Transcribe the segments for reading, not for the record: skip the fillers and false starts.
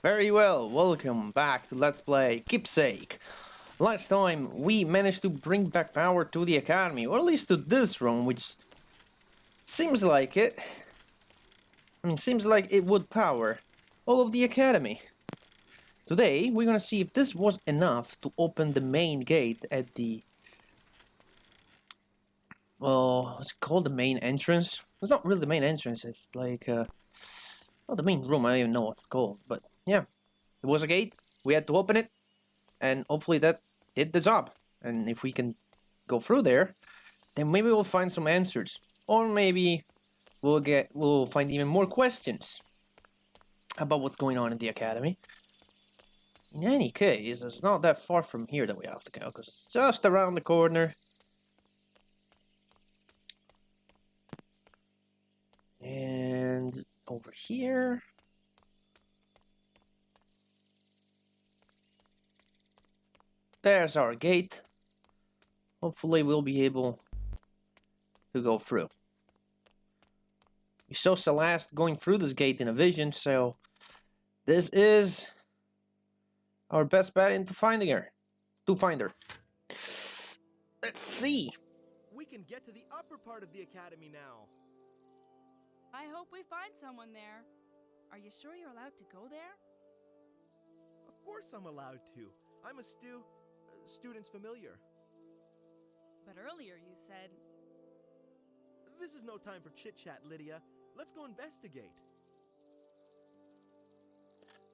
Very well, welcome back to Let's Play Keepsake. Last time we managed to bring back power to the Academy, or at least to this room, which seems like it. Seems like it would power all of the Academy. Today we're gonna see if this was enough to open the main gate at the... well, what's it called? The main entrance? It's not really the main entrance, it's like, well, the main room, I don't even know what it's called, but yeah. There was a gate, we had to open it, and hopefully that did the job. And if we can go through there, then maybe we'll find some answers. Or maybe we'll find even more questions about what's going on in the Academy. In any case, it's not that far from here that we have to go, because it's just around the corner. And over here... there's our gate. Hopefully we'll be able to go through. We saw Celeste going through this gate in a vision, so this is our best bet into finding her. Let's see. We can get to the upper part of the academy now. I hope we find someone there. Are you sure you're allowed to go there? Of course I'm allowed to. I'm a student's familiar. But earlier you said... This is no time for chit-chat, Lydia. Let's go investigate.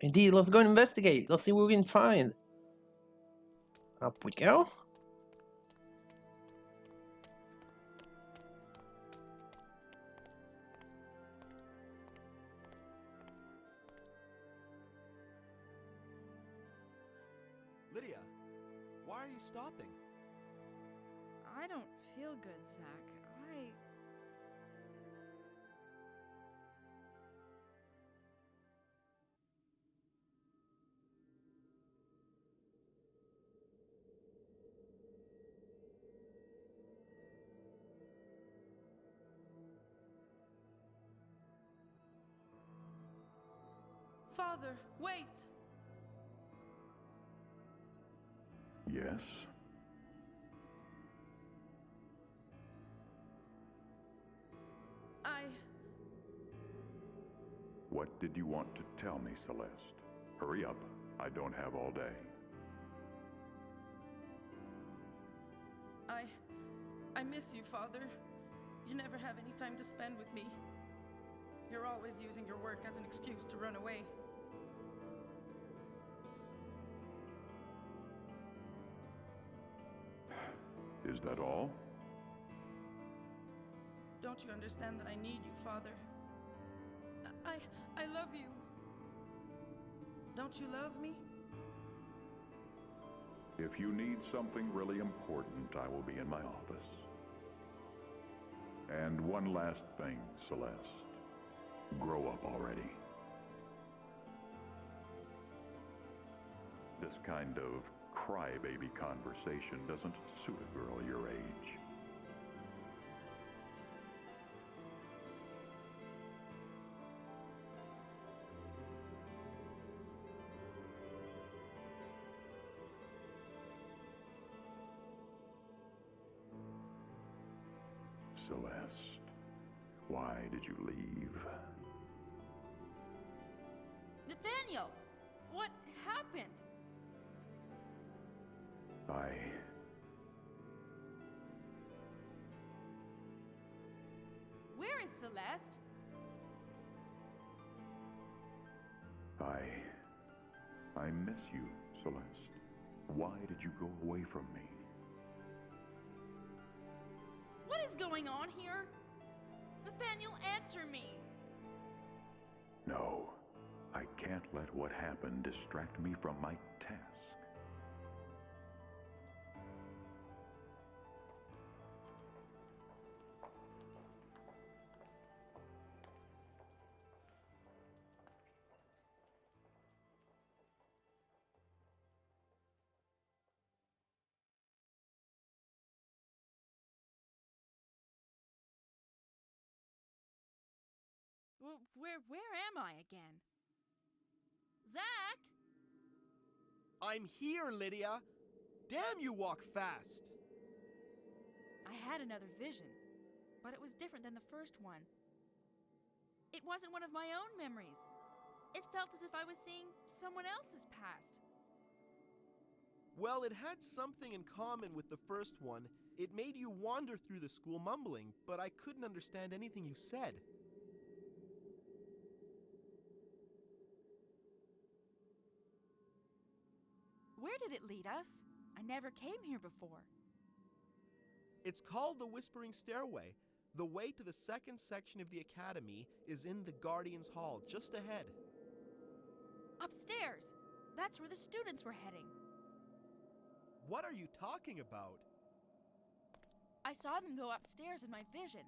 Indeed, let's go and investigate. Let's see what we can find. Up we go. Lydia, why are you stopping? I don't feel good, Zach. Father, wait! Yes? What did you want to tell me, Celeste? Hurry up. I don't have all day. I miss you, Father. You never have any time to spend with me. You're always using your work as an excuse to run away. Is that all? Don't you understand that I need you, Father? I love you. Don't you love me? If you need something really important, I will be in my office. And one last thing, Celeste. Grow up already. This kind of crybaby conversation doesn't suit a girl your age. Celeste, why did you leave? Nathaniel! What happened? Where is Celeste? I miss you, Celeste. Why did you go away from me? What is going on here? Nathaniel, answer me! No, I can't let what happened distract me from my task. Where am I again? Zach! I'm here, Lydia! Damn, you walk fast! I had another vision, but it was different than the first one. It wasn't one of my own memories. It felt as if I was seeing someone else's past. Well, it had something in common with the first one. It made you wander through the school mumbling, but I couldn't understand anything you said. Where did it lead us? I never came here before. It's called the Whispering Stairway. The way to the second section of the academy is in the Guardian's Hall, just ahead. Upstairs! That's where the students were heading. What are you talking about? I saw them go upstairs in my vision.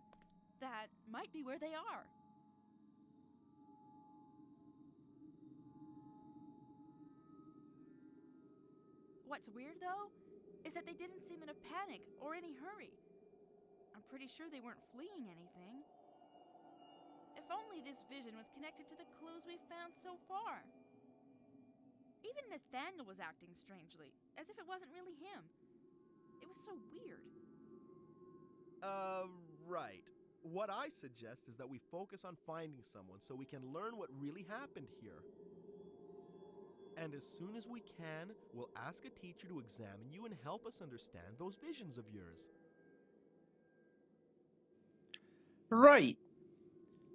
That might be where they are. What's weird, though, is that they didn't seem in a panic or any hurry. I'm pretty sure they weren't fleeing anything. If only this vision was connected to the clues we've found so far. Even Nathaniel was acting strangely, as if it wasn't really him. It was so weird. Right. What I suggest is that we focus on finding someone so we can learn what really happened here. And as soon as we can, we'll ask a teacher to examine you and help us understand those visions of yours. Right.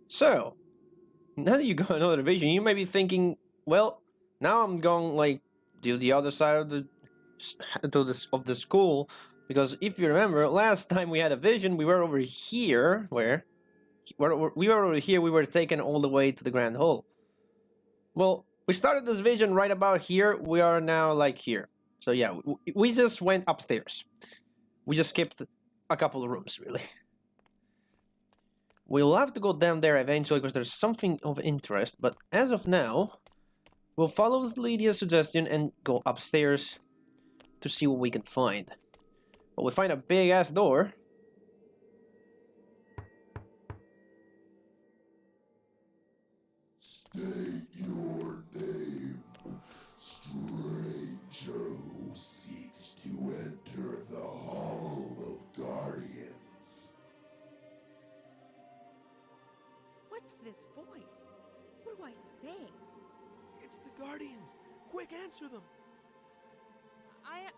So, now that you got another vision, you may be thinking, well, now I'm going like to the other side of the school, because if you remember, last time we had a vision, we were over here, we were over here. We were taken all the way to the Grand Hall. Well, we started this vision right about here. We are now like here. So yeah, we just went upstairs. We just skipped a couple of rooms, really. We'll have to go down there eventually because there's something of interest, but as of now, we'll follow Lydia's suggestion and go upstairs to see what we can find. But we find a big-ass door. State your name, stranger who seeks to enter the Hall of Guardians. What's this voice? What do I say? It's the Guardians! Quick, answer them!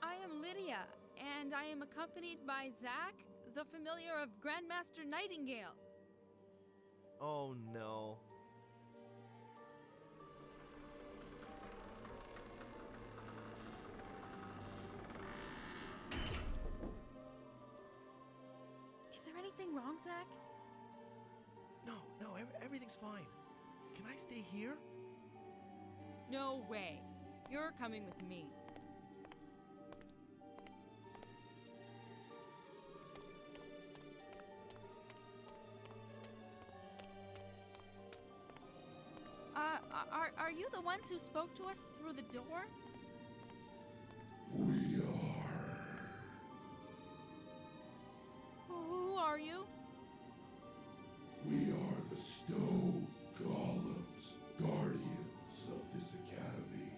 I am Lydia, and I am accompanied by Zack, the familiar of Grandmaster Nightingale. Oh no. Is there anything wrong, Zack? No, everything's fine. Can I stay here? No way. You're coming with me. Are you the ones who spoke to us through the door? We are. Who are you? We are the Snow Golems, guardians of this academy.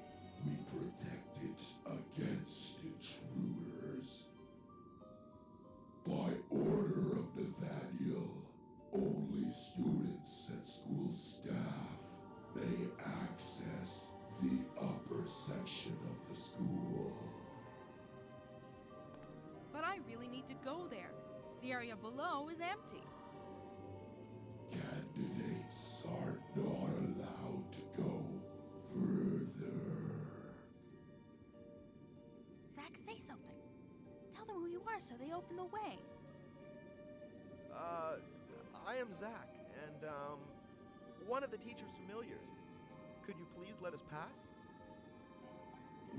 We protect it against intruders. By order of Nathaniel, only students and school staff may access the upper section of the school. But I really need to go there. The area below is empty. Candidates are not allowed to go further. Zack, say something. Tell them who you are so they open the way. I am Zack, and, one of the teacher's familiars. Could you please let us pass?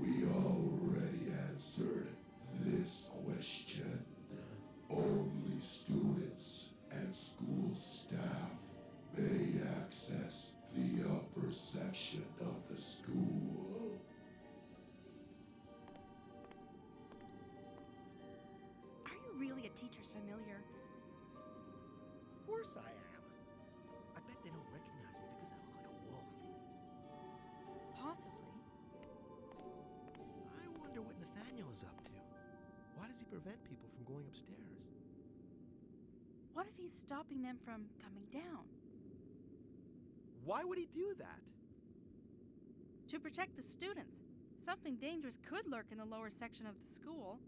We already answered this question. Only students and school staff may access the upper section of the school. Are you really a teacher's familiar? Of course I am. I bet they don't recognize me because I look like a wolf. Possibly. fella's up to? Why does he prevent people from going upstairs? What if he's stopping them from coming down? Why would he do that? To protect the students. Something dangerous could lurk in the lower section of the school.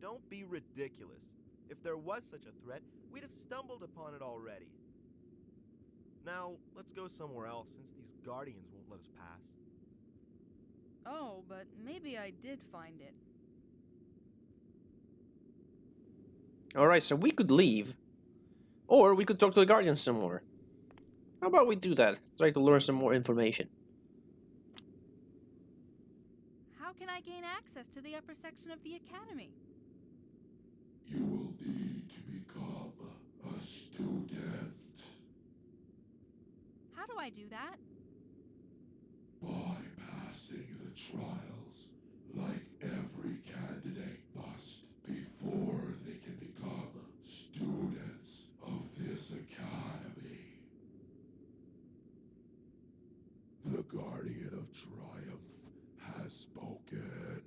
Don't be ridiculous. If there was such a threat, we'd have stumbled upon it already. Now, let's go somewhere else since these guardians won't let us pass. Oh, but maybe I did find it. Alright, so we could leave. Or we could talk to the Guardians some more. How about we do that? Try to learn some more information. How can I gain access to the upper section of the academy? You will need to become a student. How do I do that? By passing the trials, like every candidate must, before they can become students of this academy. The Guardian of Triumph has spoken.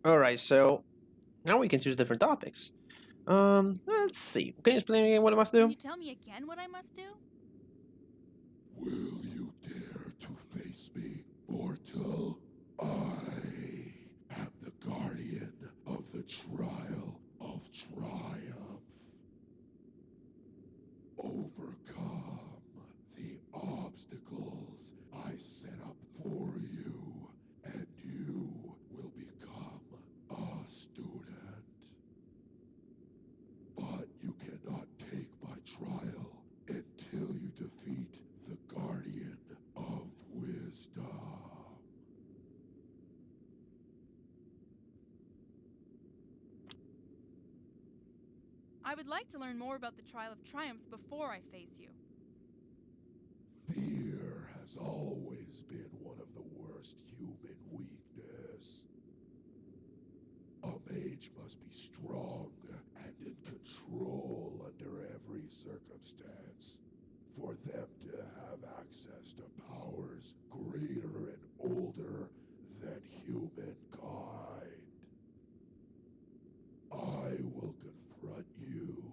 Alright, so now we can choose different topics. Let's see. Can you explain again what I must Can do? you tell me again what I must do? Will you dare to face me, mortal? I am the Guardian of the Trial of Triumph. Overcome the obstacles I set up for you, and you will become a student. But you cannot take my trial until you defeat the Guardian of Wisdom. I would like to learn more about the Trial of Triumph before I face you. Fear has always been one of the worst human weakness. A mage must be strong and in control under every circumstance. For them to have access to powers greater and older than humankind. I will confront you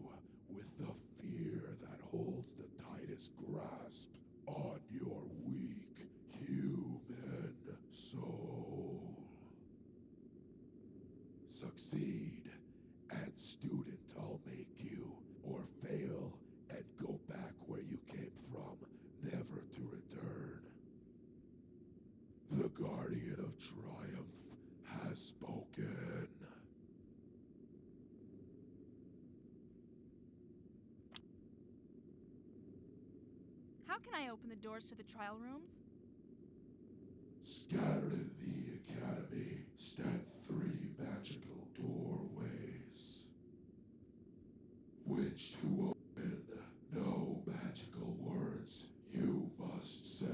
with the fear that holds the tightest grasp on your weak human soul. Succeed, and student I'll make you, or fail and go back where you came from, never to return. The Guardian of Triumph has spoken. How can I open the doors to the trial rooms? Scattered in the academy stand 3 magical doorways, which to open, no magical words you must say.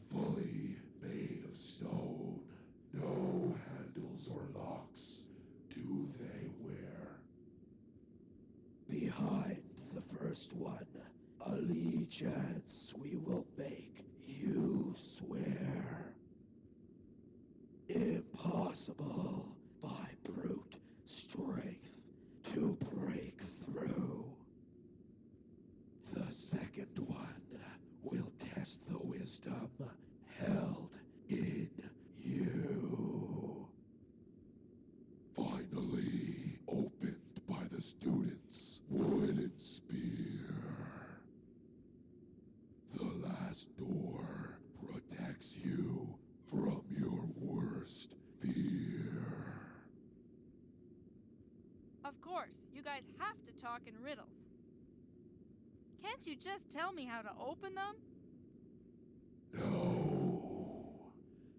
Fully made of stone, no handles or locks do they wear. Behind the first one, allegiance we will make you swear. Impossible by brute strength to break through. The second one will test the wisdom held in you. Finally opened by the students' wooden spear. The last door protects you from your worst fear. Of course, you guys have to talk in riddles. Can't you just tell me how to open them? No.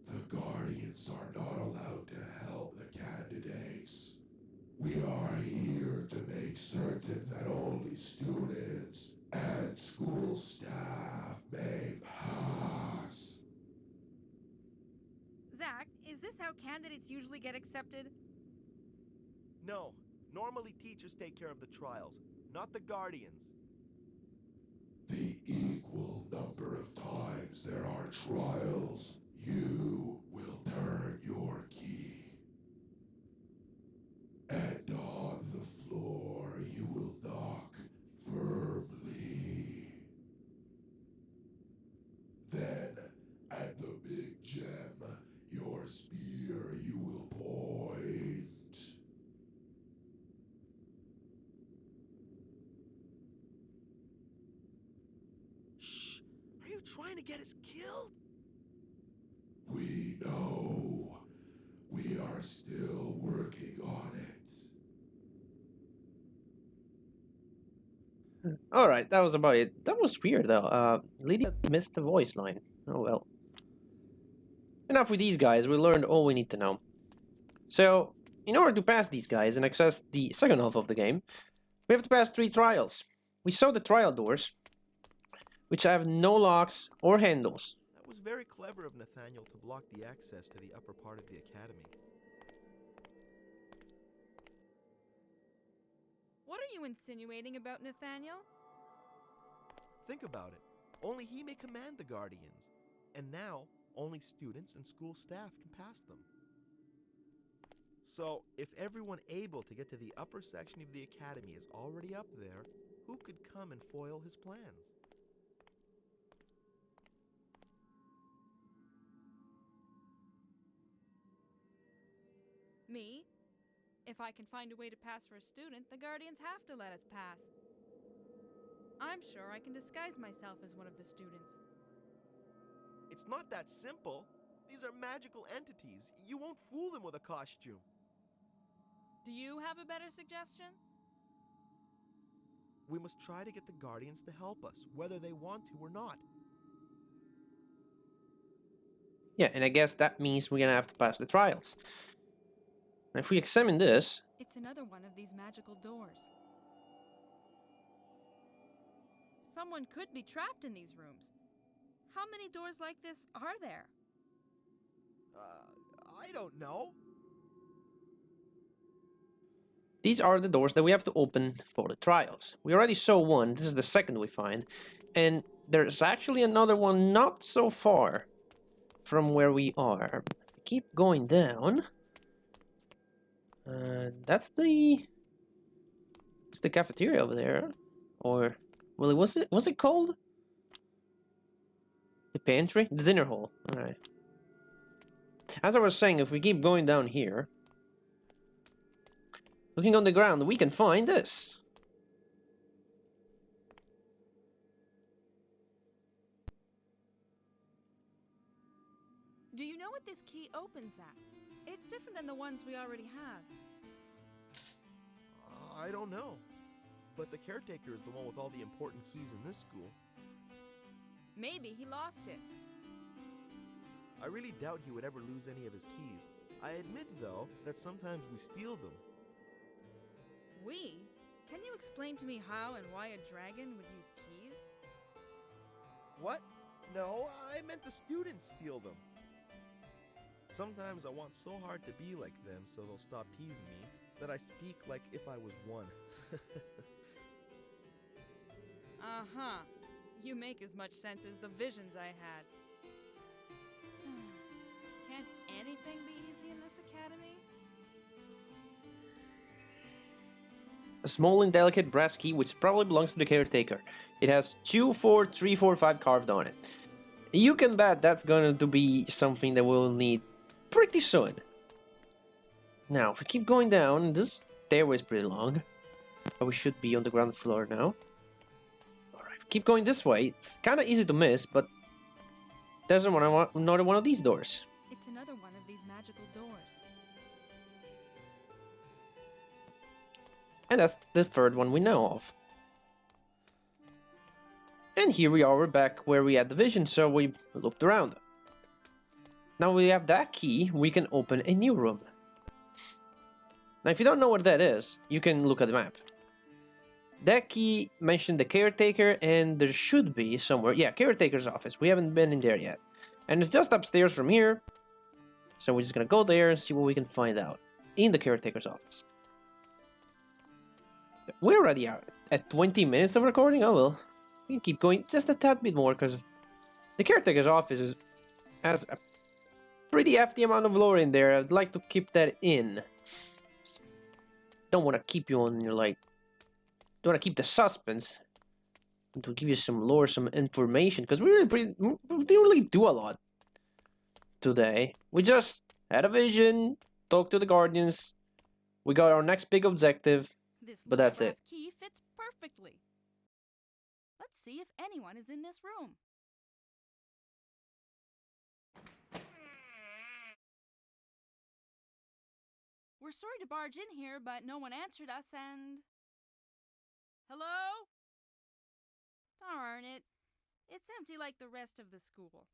The Guardians are not allowed to help the candidates. We are here to make certain that only students and school staff may pass. Zach, is this how candidates usually get accepted? No, normally teachers take care of the trials. not the Guardians. The equal number of times there are trials, you will turn your key. And on the floor you will knock firmly. Then, at the big gem, your spear you will point. Shh! Are you trying to get us killed? We know. We are still working on it. Alright, that was about it. That was weird though. Lydia missed the voice line. Oh well. Enough with these guys, we learned all we need to know. So, in order to pass these guys and access the second half of the game, we have to pass 3 trials. We saw the trial doors, which have no locks or handles. That was very clever of Nathaniel to block the access to the upper part of the academy. What are you insinuating about Nathaniel? Think about it. Only he may command the Guardians. And now, only students and school staff can pass them. So, if everyone able to get to the upper section of the academy is already up there, who could come and foil his plans? Me? If I can find a way to pass for a student, the Guardians have to let us pass. I'm sure I can disguise myself as one of the students. It's not that simple. These are magical entities. You won't fool them with a costume. Do you have a better suggestion? We must try to get the Guardians to help us, whether they want to or not. Yeah, and I guess that means we're gonna have to pass the trials. And if we examine this, It's another one of these magical doors. Someone could be trapped in these rooms. How many doors like this are there? I don't know. these are the doors that we have to open for the trials. We already saw one, this is the second we find, and there's actually another one not so far from where we are. Keep going down. That's the... It's the cafeteria over there. Or... Well, was it called? The pantry? The dinner hall. Alright. As I was saying, if we keep going down here... Looking on the ground, we can find this. Do you know what this key opens at? It's different than the ones we already have. I don't know. But the caretaker is the one with all the important keys in this school. Maybe he lost it. I really doubt he would ever lose any of his keys. I admit, though, that sometimes we steal them. We? Can you explain to me how and why a dragon would use keys? What? No, I meant the students steal them. Sometimes I want so hard to be like them so they'll stop teasing me that I speak like if I was one. Uh-huh. You make as much sense as the visions I had. Can't anything be easy in this academy? A small and delicate brass key which probably belongs to the caretaker. It has 2, 4, 3, 4, 5 carved on it. You can bet that's going to be something that we'll need pretty soon. Now, if we keep going down, this stairway is pretty long. But we should be on the ground floor now. Alright, keep going this way. It's kind of easy to miss, but there's another one of these doors. It's another one of these magical doors. And that's the third one we know of. And here we are, we're back where we had the vision, so we looked around. Now we have that key, we can open a new room. Now if you don't know what that is, you can look at the map. That key mentioned the caretaker, and there should be somewhere, yeah, caretaker's office. We haven't been in there yet. And it's just upstairs from here. So we're just gonna go there and see what we can find out in the caretaker's office. We're already at 20 minutes of recording. Oh well, we can keep going just a tad bit more because the caretaker's office has a pretty hefty amount of lore in there. I'd like to keep that in. Don't want to keep you on your don't want to keep the suspense. And to give you some lore, some information, because we didn't really do a lot today. We just had a vision, talked to the guardians. We got our next big objective. This But that's brass it. key fits perfectly. Let's see if anyone is in this room. We're sorry to barge in here, but no one answered us and... Hello? Darn it. It's empty like the rest of the school.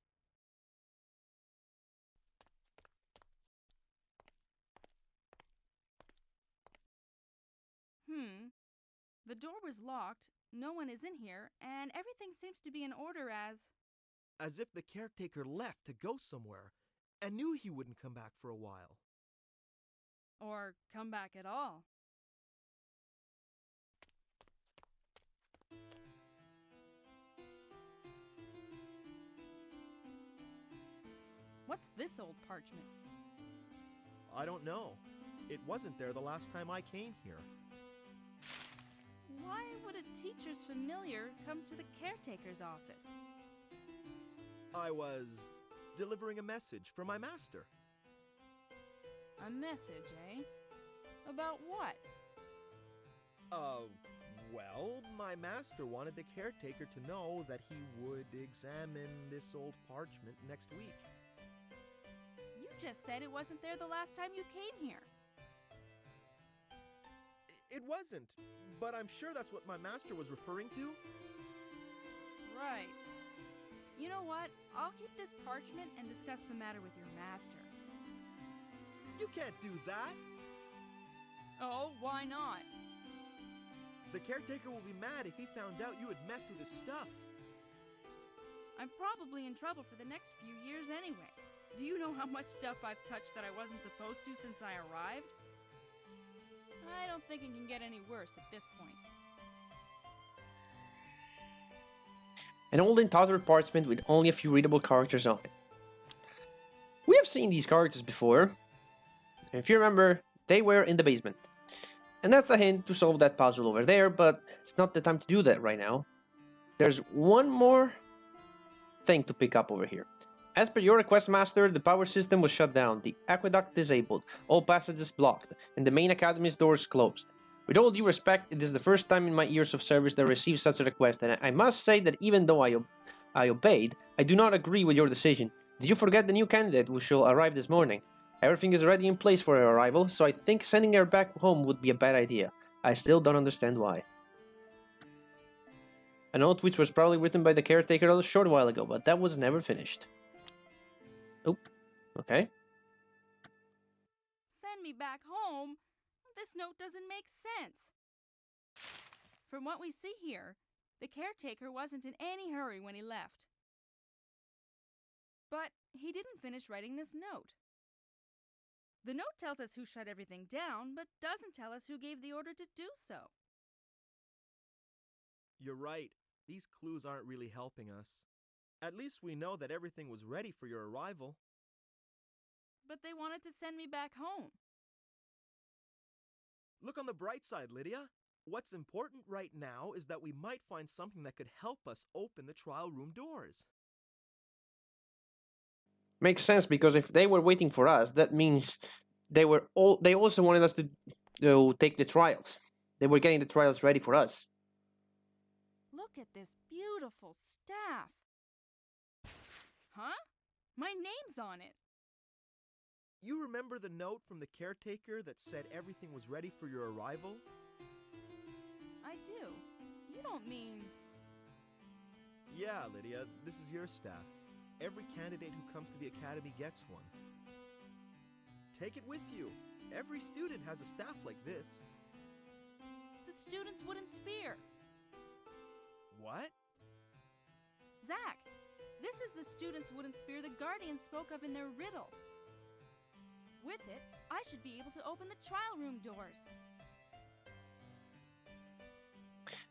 The door was locked, no one is in here, and everything seems to be in order As if the caretaker left to go somewhere and knew he wouldn't come back for a while. or come back at all. What's this old parchment? I don't know. It wasn't there the last time I came here. Why would a teacher's familiar come to the caretaker's office? I was delivering a message for my master. A message, eh? About what? Well, my master wanted the caretaker to know that he would examine this old parchment next week. You just said it wasn't there the last time you came here. It wasn't, but I'm sure that's what my master was referring to. Right. You know what? I'll keep this parchment and discuss the matter with your master. You can't do that! Oh, why not? The caretaker will be mad if he found out you had messed with his stuff. I'm probably in trouble for the next few years anyway. Do you know how much stuff I've touched that I wasn't supposed to since I arrived? I don't think it can get any worse at this point. An old and tattered parchment with only a few readable characters on it. We have seen these characters before. If you remember, they were in the basement. And that's a hint to solve that puzzle over there, but it's not the time to do that right now. There's one more thing to pick up over here. As per your request, Master, the power system was shut down, the aqueduct disabled, all passages blocked, and the main academy's doors closed. With all due respect, it is the first time in my years of service that I received such a request, and I must say that even though I obeyed, I do not agree with your decision. Did you forget the new candidate who shall arrive this morning? Everything is already in place for her arrival, so I think sending her back home would be a bad idea. I still don't understand why. A note which was probably written by the caretaker a short while ago, but that was never finished. Oh, okay. Send me back home? This note doesn't make sense. From what we see here, the caretaker wasn't in any hurry when he left. But he didn't finish writing this note. The note tells us who shut everything down, but doesn't tell us who gave the order to do so. You're right. These clues aren't really helping us. At least we know that everything was ready for your arrival. But they wanted to send me back home. Look on the bright side, Lydia. What's important right now is that we might find something that could help us open the trial room doors. Makes sense, because if they were waiting for us, that means they also wanted us to take the trials. They were getting the trials ready for us. Look at this beautiful staff. Huh? My name's on it. You remember the note from the caretaker that said everything was ready for your arrival? I do. You don't mean... Yeah, Lydia, this is your staff. Every candidate who comes to the academy gets one. Take it with you. Every student has a staff like this. The student's wooden spear. What? Zach, this is the student's wooden spear the Guardians spoke of in their riddle. With it, I should be able to open the trial room doors.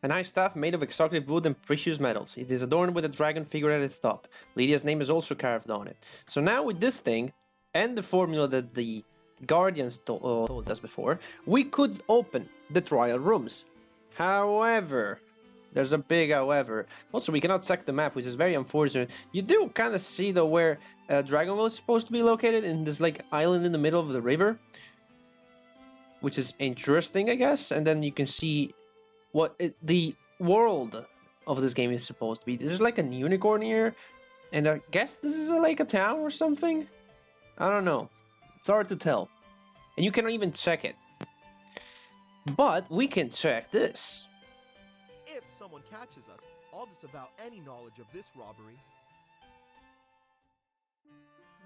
An ice staff made of exotic wood and precious metals. It is adorned with a dragon figure at its top. Lydia's name is also carved on it. So now with this thing, and the formula that the Guardians told us before, we could open the trial rooms. However, there's a big however. Also, we cannot check the map, which is very unfortunate. You do kind of see though where Dragonvale is supposed to be located, in this like island in the middle of the river, which is interesting, I guess. And then you can see what the world of this game is supposed to be. There's like a unicorn here, and I guess this is like a town or something. I don't know. It's hard to tell, and you cannot even check it. But we can check this. If someone catches us, I'll disavow any knowledge of this robbery.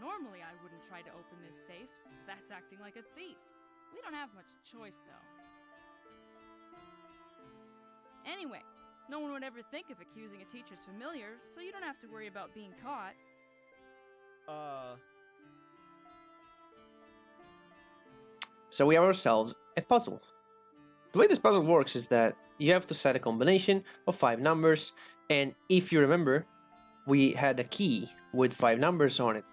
Normally I wouldn't try to open this safe. That's acting like a thief. We don't have much choice, though. Anyway, no one would ever think of accusing a teacher's familiar, so you don't have to worry about being caught. So we have ourselves a puzzle. The way this puzzle works is that you have to set a combination of 5 numbers, and if you remember, we had a key with 5 numbers on it.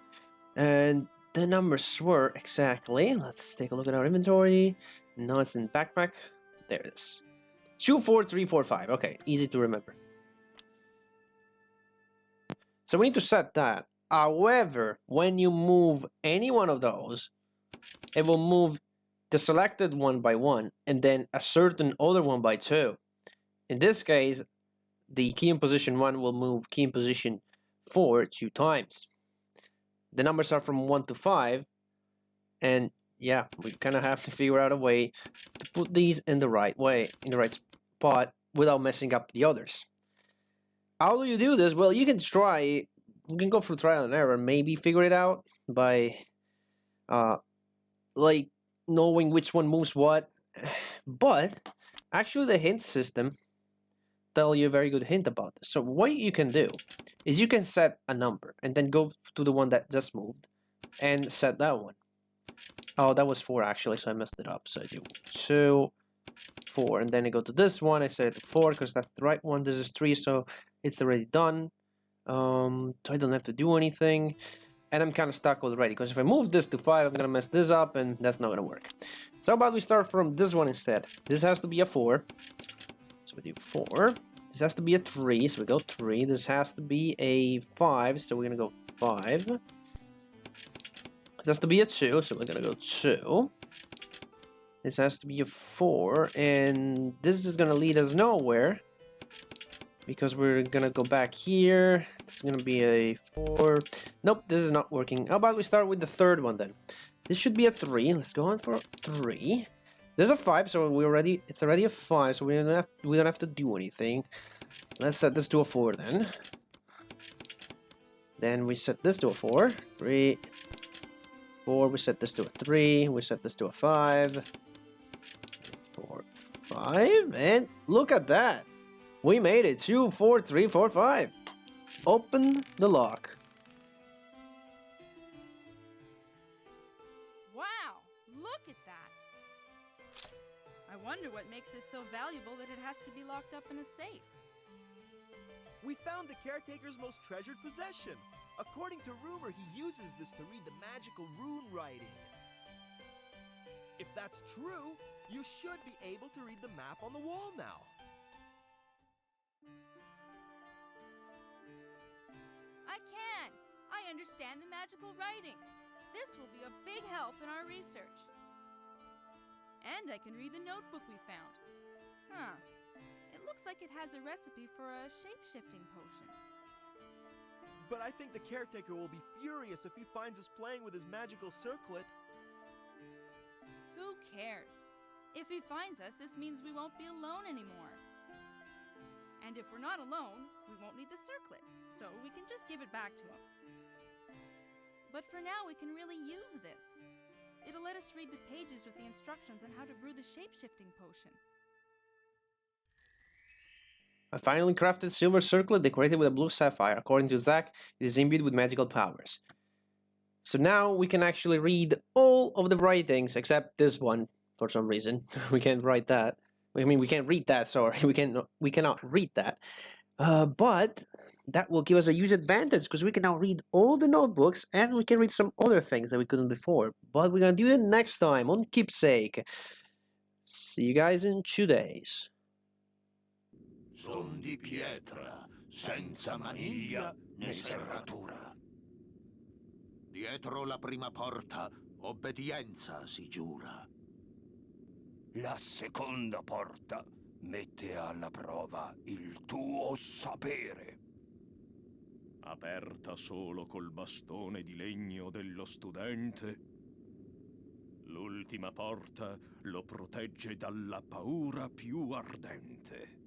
And the numbers were exactly, let's take a look at our inventory. No, it's in backpack. There it is. 2, 4, 3, 4, 5. Okay, easy to remember. So we need to set that. However, when you move any one of those, it will move the selected one by 1, and then a certain other one by 2. In this case, the key in position 1 will move key in position 4 2 times. The numbers are from 1 to 5, and yeah, we kind of have to figure out a way to put these in the right way, in the right spot, without messing up the others. How do you do this? Well, you can try, you can go through trial and error, maybe figure it out by, like, knowing which one moves what. But actually the hint system tell you a very good hint about this. So what you can do is you can set a number and then go to the one that just moved and set that one. Oh, that was 4 actually, so I messed it up. So I do 2, 4, and then I go to this one. I set it to 4 because that's the right one. This is 3, so it's already done. So I don't have to do anything. And I'm kind of stuck already, because if I move this to 5, I'm going to mess this up, and that's not going to work. So how about we start from this one instead? This has to be a 4. So we do 4. This has to be a 3, so we go 3. This has to be a 5, so we're going to go 5. This has to be a 2, so we're going to go 2. This has to be a 4, and this is going to lead us nowhere, because we're going to go back here. This is going to be a 4. Nope, this is not working. How about we start with the third one then? This should be a 3. Let's go on for 3. There's a 5, so it's already a 5, so we don't have to do anything. Let's set this to a 4 then. Then we set this to a 4. 3, 4. We set this to a 3. We set this to a 5. 4, 5. And look at that. We made it. 2, 4, 3, 4, 5. Open the lock. Wow! Look at that! I wonder what makes this so valuable that it has to be locked up in a safe. We found the caretaker's most treasured possession. According to rumor, he uses this to read the magical rune writing. If that's true, you should be able to read the map on the wall now. I can! I understand the magical writing. This will be a big help in our research. And I can read the notebook we found. Huh. It looks like it has a recipe for a shape-shifting potion. But I think the caretaker will be furious if he finds us playing with his magical circlet. Who cares? If he finds us, this means we won't be alone anymore. And if we're not alone, we won't need the circlet, so we can just give it back to him. But for now, we can really use this. It'll let us read the pages with the instructions on how to brew the shape-shifting potion. A finely crafted silver circlet decorated with a blue sapphire. According to Zach, it is imbued with magical powers. So now we can actually read all of the writings, except this one, for some reason. We can't write that. I mean, we can't read that. Sorry, we cannot read that. But that will give us a huge advantage because we can now read all the notebooks and we can read some other things that we couldn't before. But we're gonna do it next time on Keepsake. See you guys in 2 days. Son di pietra, senza maniglia né serratura. Dietro la prima porta, obbedienza si giura. La seconda porta mette alla prova il tuo sapere. Aperta solo col bastone di legno dello studente, l'ultima porta lo protegge dalla paura più ardente.